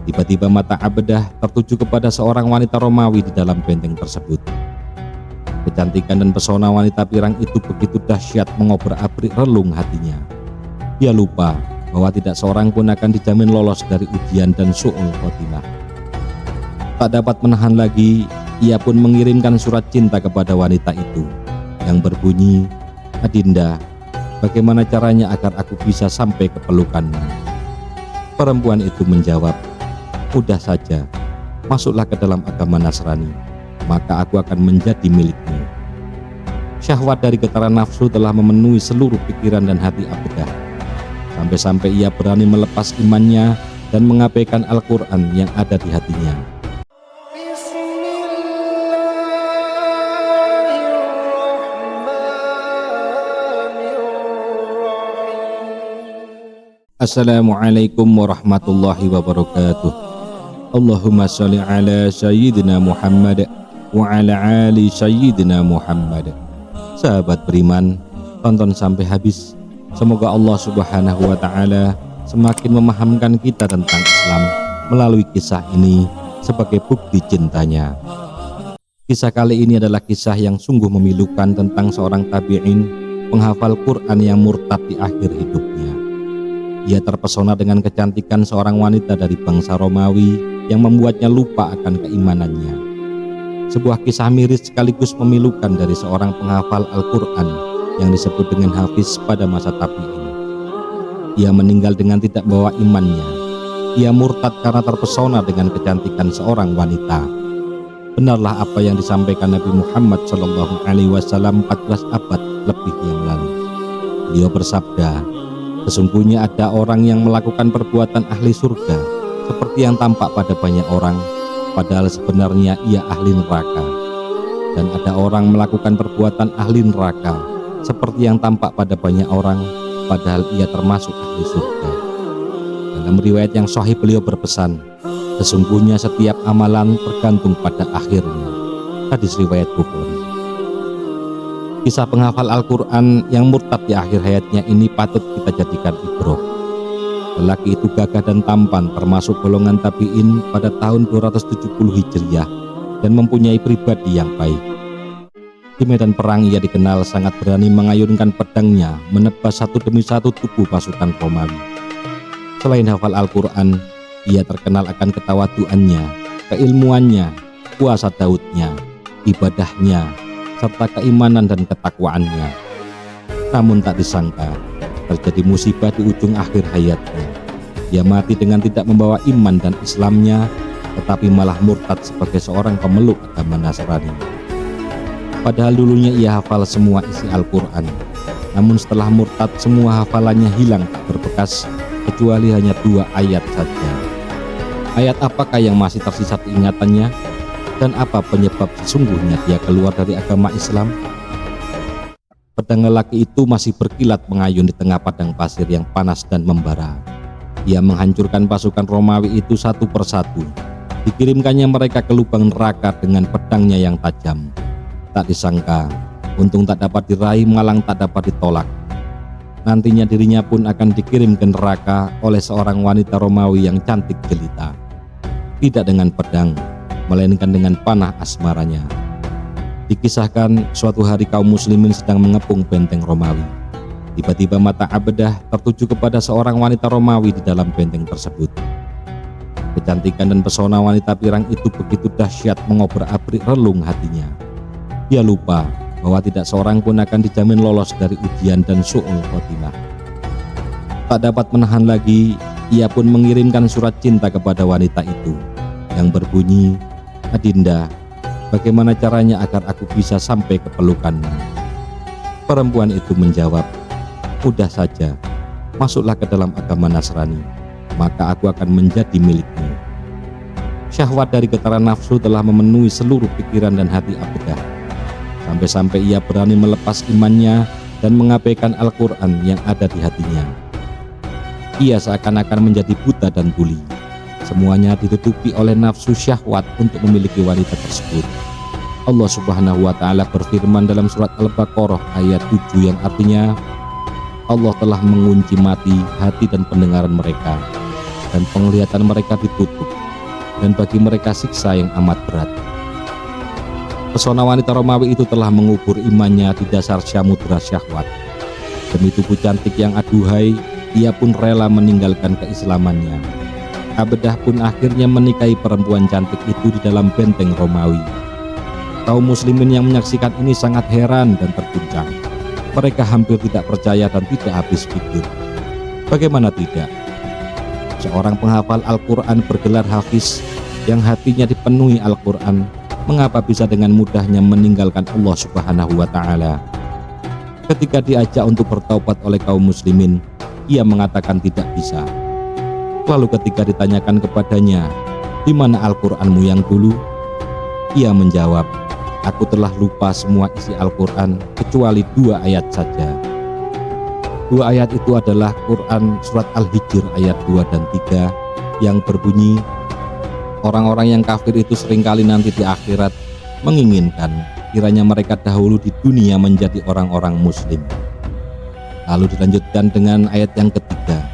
Tiba-tiba mata Abdah tertuju kepada seorang wanita Romawi di dalam benteng tersebut. Kecantikan dan pesona wanita pirang itu begitu dahsyat mengobrak-abrik relung hatinya. Ia lupa bahwa tidak seorang pun akan dijamin lolos dari ujian dan su'ul khotimah. Tak dapat menahan lagi, ia pun mengirimkan surat cinta kepada wanita itu yang berbunyi, "Adinda, bagaimana caranya agar aku bisa sampai ke pelukanmu?" Perempuan itu menjawab, "Mudah saja, masuklah ke dalam agama Nasrani, maka aku akan menjadi milikmu." Syahwat dari getaran nafsu telah memenuhi seluruh pikiran dan hati Abdah, sampai-sampai ia berani melepas imannya dan mengabaikan Al-Quran yang ada di hatinya. Assalamualaikum warahmatullahi wabarakatuh. Allahumma sholli ala sayyidina Muhammad wa ala ali sayyidina Muhammad. Sahabat beriman, tonton sampai habis. Semoga Allah subhanahu wa ta'ala semakin memahamkan kita tentang Islam melalui kisah ini sebagai bukti cintanya. Kisah kali ini adalah kisah yang sungguh memilukan tentang seorang tabi'in penghafal Quran yang murtad di akhir hidupnya. Ia terpesona dengan kecantikan seorang wanita dari bangsa Romawi yang membuatnya lupa akan keimanannya. Sebuah kisah miris sekaligus memilukan dari seorang penghafal Al-Quran yang disebut dengan Hafiz pada masa tabi'in. Ia meninggal dengan tidak bawa imannya. Ia murtad karena terpesona dengan kecantikan seorang wanita. Benarlah apa yang disampaikan Nabi Muhammad SAW 14 abad lebih yang lalu. Beliau bersabda, "Sesungguhnya ada orang yang melakukan perbuatan ahli surga seperti yang tampak pada banyak orang, padahal sebenarnya ia ahli neraka. Dan ada orang melakukan perbuatan ahli neraka seperti yang tampak pada banyak orang, padahal ia termasuk ahli surga." Dalam riwayat yang sahih beliau berpesan, "Sesungguhnya setiap amalan tergantung pada akhirnya." Hadis riwayat Bukhari. Kisah penghafal Al-Quran yang murtad di akhir hayatnya ini patut kita jadikan ibrah. Lelaki itu gagah dan tampan, termasuk golongan tabi'in pada tahun 270 Hijriah dan mempunyai pribadi yang baik. Di medan perang ia dikenal sangat berani mengayunkan pedangnya menebas satu demi satu tubuh pasukan Romawi. Selain hafal Al-Quran, ia terkenal akan ketawaduannya, keilmuannya, puasa Daudnya, ibadahnya, serta keimanan dan ketakwaannya. Namun tak disangka, terjadi musibah di ujung akhir hayatnya. Ia mati dengan tidak membawa iman dan Islamnya, tetapi malah murtad sebagai seorang pemeluk agama Nasrani. Padahal dulunya ia hafal semua isi Al-Quran, namun setelah murtad semua hafalannya hilang tak berbekas, kecuali hanya 2 ayat saja. Ayat apakah yang masih tersisa di ingatannya? Dan apa penyebab sesungguhnya dia keluar dari agama Islam? Pedang lelaki itu masih berkilat mengayun di tengah padang pasir yang panas dan membara. Ia menghancurkan pasukan Romawi itu satu persatu. Dikirimkannya mereka ke lubang neraka dengan pedangnya yang tajam. Tak disangka, untung tak dapat diraih malang tak dapat ditolak. Nantinya dirinya pun akan dikirim ke neraka oleh seorang wanita Romawi yang cantik jelita. Tidak dengan pedang, melainkan dengan panah asmaranya. Dikisahkan suatu hari kaum muslimin sedang mengepung benteng Romawi. Tiba-tiba mata Abdah tertuju kepada seorang wanita Romawi di dalam benteng tersebut. Kecantikan dan pesona wanita pirang itu begitu dahsyat mengobrak-abrik relung hatinya. Ia lupa bahwa tidak seorang pun akan dijamin lolos dari ujian dan su'ul khotimah. Tak dapat menahan lagi, ia pun mengirimkan surat cinta kepada wanita itu yang berbunyi, "Adinda, bagaimana caranya agar aku bisa sampai ke pelukanmu?" Perempuan itu menjawab, "Mudah saja, masuklah ke dalam agama Nasrani, maka aku akan menjadi milikmu." Syahwat dari getaran nafsu telah memenuhi seluruh pikiran dan hati Abdah, sampai-sampai ia berani melepas imannya dan mengabaikan Al-Quran yang ada di hatinya. Ia seakan-akan menjadi buta dan tuli. Semuanya ditutupi oleh nafsu syahwat untuk memiliki wanita tersebut. Allah subhanahu wa ta'ala berfirman dalam surat Al-Baqarah ayat 7 yang artinya, Allah telah mengunci mati hati dan pendengaran mereka, dan penglihatan mereka ditutup, dan bagi mereka siksa yang amat berat. Pesona wanita Romawi itu telah mengubur imannya di dasar samudera syahwat. Demi tubuh cantik yang aduhai, ia pun rela meninggalkan keislamannya. Abedah pun akhirnya menikahi perempuan cantik itu di dalam benteng Romawi. Kaum muslimin yang menyaksikan ini sangat heran dan terguncang. Mereka hampir tidak percaya dan tidak habis pikir. Bagaimana tidak? Seorang penghafal Al-Quran bergelar hafiz yang hatinya dipenuhi Al-Quran, mengapa bisa dengan mudahnya meninggalkan Allah Subhanahu wa Ta'ala? Ketika diajak untuk bertaubat oleh kaum muslimin, ia mengatakan tidak bisa. Lalu ketika ditanyakan kepadanya, "Di mana Al-Qur'anmu yang dulu?" Ia menjawab, "Aku telah lupa semua isi Al-Qur'an kecuali 2 ayat saja." 2 ayat itu adalah Quran surat Al-Hijr ayat 2 dan 3 yang berbunyi, "Orang-orang yang kafir itu seringkali nanti di akhirat menginginkan kiranya mereka dahulu di dunia menjadi orang-orang muslim." Lalu dilanjutkan dengan ayat yang ketiga,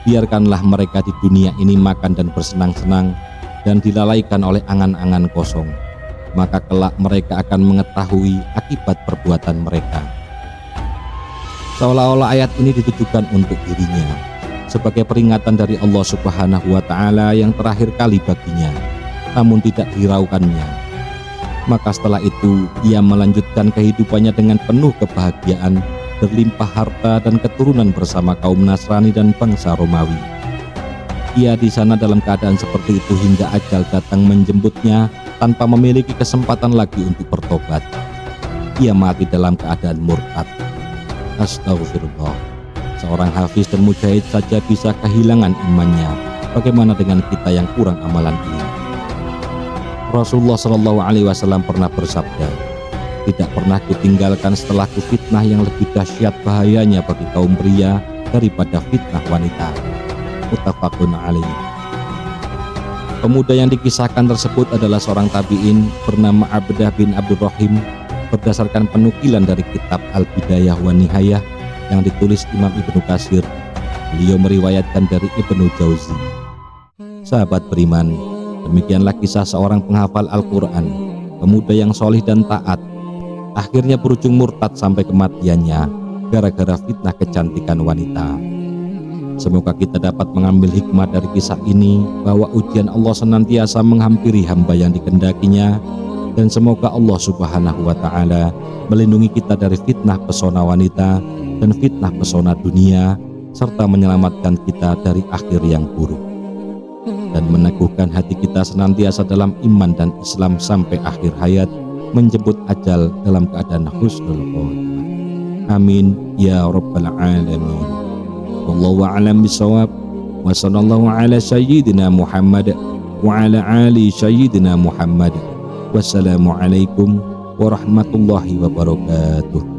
"Biarkanlah mereka di dunia ini makan dan bersenang-senang dan dilalaikan oleh angan-angan kosong, maka kelak mereka akan mengetahui akibat perbuatan mereka." Seolah-olah ayat ini ditujukan untuk dirinya sebagai peringatan dari Allah Subhanahu wa Ta'ala yang terakhir kali baginya, namun tidak diraukannya. Maka setelah itu ia melanjutkan kehidupannya dengan penuh kebahagiaan, berlimpah harta dan keturunan bersama kaum Nasrani dan bangsa Romawi. Ia di sana dalam keadaan seperti itu hingga ajal datang menjemputnya tanpa memiliki kesempatan lagi untuk bertobat. Ia mati dalam keadaan murtad. Astagfirullah. Seorang hafiz dan mujahid saja bisa kehilangan imannya. Bagaimana dengan kita yang kurang amalan ini? Rasulullah Shallallahu Alaihi Wasallam pernah bersabda, "Tidak pernah kutinggalkan setelah fitnah yang lebih dahsyat bahayanya bagi kaum pria daripada fitnah wanita." Muttafaqun alaih. Pemuda yang dikisahkan tersebut adalah seorang tabi'in bernama Abdah bin Abdurrahim. Berdasarkan penukilan dari kitab Al-Bidayah wa Nihayah yang ditulis Imam Ibnu Katsir, beliau meriwayatkan dari Ibnu Jauzi. Sahabat beriman, demikianlah kisah seorang penghafal Al-Quran, pemuda yang solih dan taat, akhirnya berujung murtad sampai kematiannya gara-gara fitnah kecantikan wanita. Semoga kita dapat mengambil hikmah dari kisah ini bahwa ujian Allah senantiasa menghampiri hamba yang dikendakinya, dan semoga Allah Subhanahu wa Ta'ala melindungi kita dari fitnah pesona wanita dan fitnah pesona dunia, serta menyelamatkan kita dari akhir yang buruk, dan meneguhkan hati kita senantiasa dalam iman dan Islam sampai akhir hayat, menjemput ajal dalam keadaan husnul khotimah. Amin ya rabbal alamin. Wallahu a'lam bishawab. Wa sallallahu ala sayyidina Muhammad wa ala ali sayyidina Muhammad. Wassalamualaikum warahmatullahi wabarakatuh.